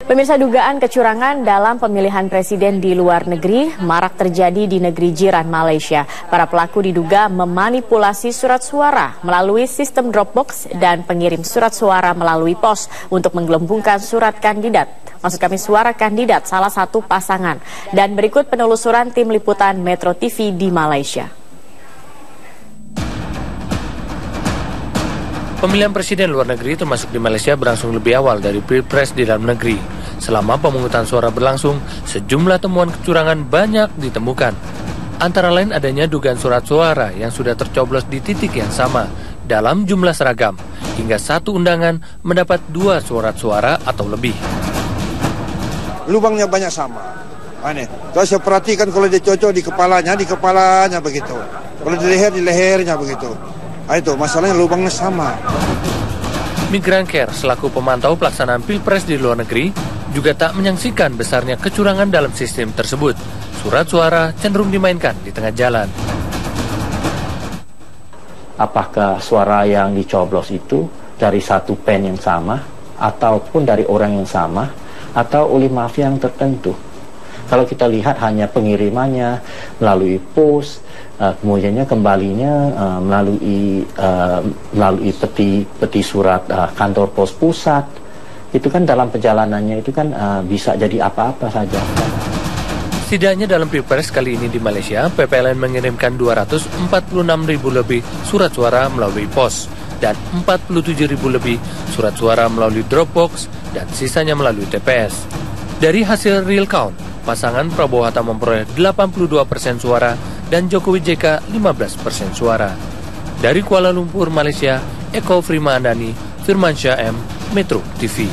Pemirsa, dugaan kecurangan dalam pemilihan presiden di luar negeri marak terjadi di negeri jiran Malaysia. Para pelaku diduga memanipulasi surat suara melalui sistem Dropbox dan pengirim surat suara melalui pos untuk menggelembungkan surat kandidat. Maksud kami suara kandidat salah satu pasangan. Dan berikut penelusuran tim liputan Metro TV di Malaysia. Pemilihan presiden luar negeri termasuk di Malaysia berlangsung lebih awal dari pilpres di dalam negeri. Selama pemungutan suara berlangsung, sejumlah temuan kecurangan banyak ditemukan. Antara lain adanya dugaan surat suara yang sudah tercoblos di titik yang sama dalam jumlah seragam, hingga satu undangan mendapat 2 surat suara atau lebih. Lubangnya banyak sama. Aneh. Kalau saya perhatikan kalau dia cocok di kepalanya begitu. Kalau di lehernya begitu. Itu masalahnya lubangnya sama. Migran Care selaku pemantau pelaksanaan pilpres di luar negeri juga tak menyaksikan besarnya kecurangan dalam sistem tersebut. Surat suara cenderung dimainkan di tengah jalan. Apakah suara yang dicoblos itu dari satu pen yang sama, ataupun dari orang yang sama, atau oleh mafia yang tertentu? Kalau kita lihat hanya pengirimannya melalui pos, kemudiannya kembalinya melalui peti surat kantor pos pusat, itu kan dalam perjalanannya itu kan bisa jadi apa-apa saja. Setidaknya dalam pilpres kali ini di Malaysia, PPLN mengirimkan 246.000 lebih surat suara melalui pos dan 47.000 lebih surat suara melalui Dropbox dan sisanya melalui TPS. Dari hasil real count, pasangan Prabowo Hatta memperoleh 82% suara dan Jokowi JK 15% suara. Dari Kuala Lumpur, Malaysia, Eko Frimandani, Firmansyah M, Metro TV.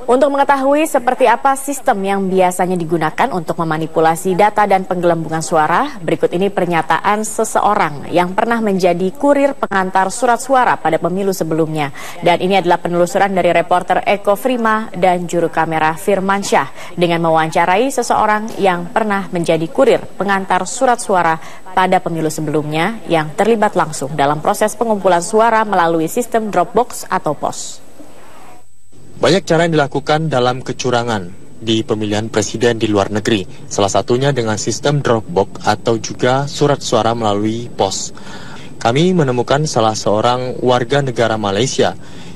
Untuk mengetahui seperti apa sistem yang biasanya digunakan untuk memanipulasi data dan penggelembungan suara, berikut ini pernyataan seseorang yang pernah menjadi kurir pengantar surat suara pada pemilu sebelumnya. Dan ini adalah penelusuran dari reporter Eko Frima dan juru kamera Firmansyah dengan mewawancarai seseorang yang pernah menjadi kurir pengantar surat suara pada pemilu sebelumnya yang terlibat langsung dalam proses pengumpulan suara melalui sistem Dropbox atau pos. Banyak cara yang dilakukan dalam kecurangan di pemilihan presiden di luar negeri. Salah satunya dengan sistem Dropbox atau juga surat suara melalui pos. Kami menemukan salah seorang warga negara Malaysia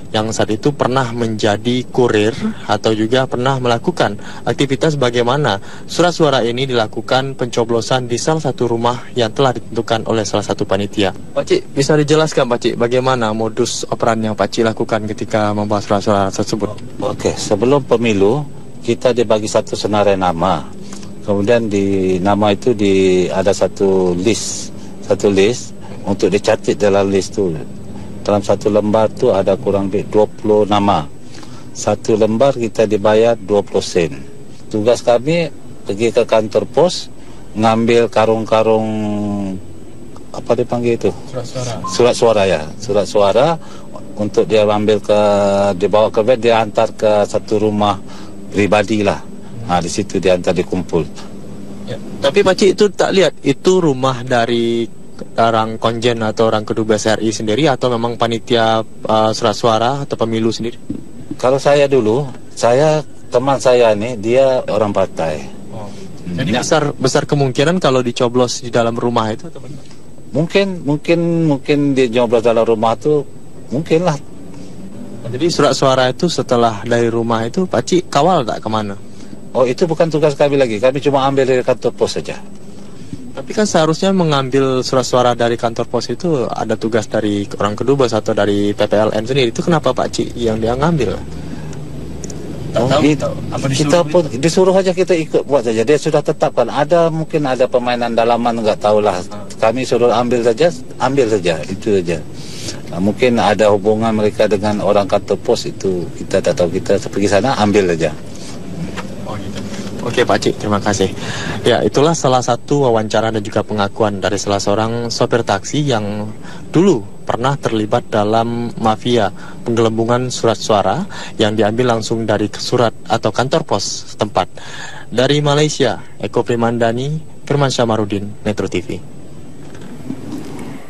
yang saat itu pernah menjadi kurir atau juga pernah melakukan aktivitas bagaimana surat suara ini dilakukan pencoblosan di salah satu rumah yang telah ditentukan oleh salah satu panitia. Pak Cik, bisa dijelaskan Pak Cik bagaimana modus operandi yang Pak Cik lakukan ketika membawa surat suara tersebut? Oke, sebelum pemilu kita dibagi satu senarai nama. Kemudian di nama itu ada satu list untuk dicatat dalam list itu. Dalam satu lembar tu ada kurang lebih 20 nama. Satu lembar kita dibayar 20 sen. Tugas kami pergi ke kantor pos, ngambil karung-karung apa dipanggil itu? Surat suara ya. Surat suara untuk dia ambil dibawa ke bed, dia hantar ke satu rumah pribadi lah. Nah, di situ dia hantar dikumpul. Ya. Tapi Pak Cik itu tak lihat itu rumah dari orang konjen atau orang kedubes RI sendiri atau memang panitia surat suara atau pemilu sendiri? Kalau saya dulu, teman saya nih dia orang partai. Oh. Jadi besar kemungkinan kalau dicoblos di dalam rumah itu atau bagaimana? Mungkin dicoblos dalam rumah itu mungkin lah. Jadi surat suara itu setelah dari rumah itu Pak Cik kawal tak kemana? Oh, itu bukan tugas kami lagi. Kami cuma ambil dari kantor pos saja. Tapi kan seharusnya mengambil surat suara dari kantor pos itu ada tugas dari orang kedubes atau dari PPLN sendiri. Itu kenapa Pak Cik yang dia ngambil? Kita pun disuruh aja, kita ikut buat saja. Dia sudah tetapkan. Mungkin ada permainan dalaman, nggak tahulah. Kami suruh ambil saja itu saja. Nah, mungkin ada hubungan mereka dengan orang kantor pos itu kita tak tahu. Kita pergi sana ambil saja. Oke Pak Cik, terima kasih. Ya, itulah salah satu wawancara dan juga pengakuan dari salah seorang sopir taksi yang dulu pernah terlibat dalam mafia penggelembungan surat suara yang diambil langsung dari surat atau kantor pos setempat. Dari Malaysia, Eko Primandani, Firmansyah Marudin, Metro TV.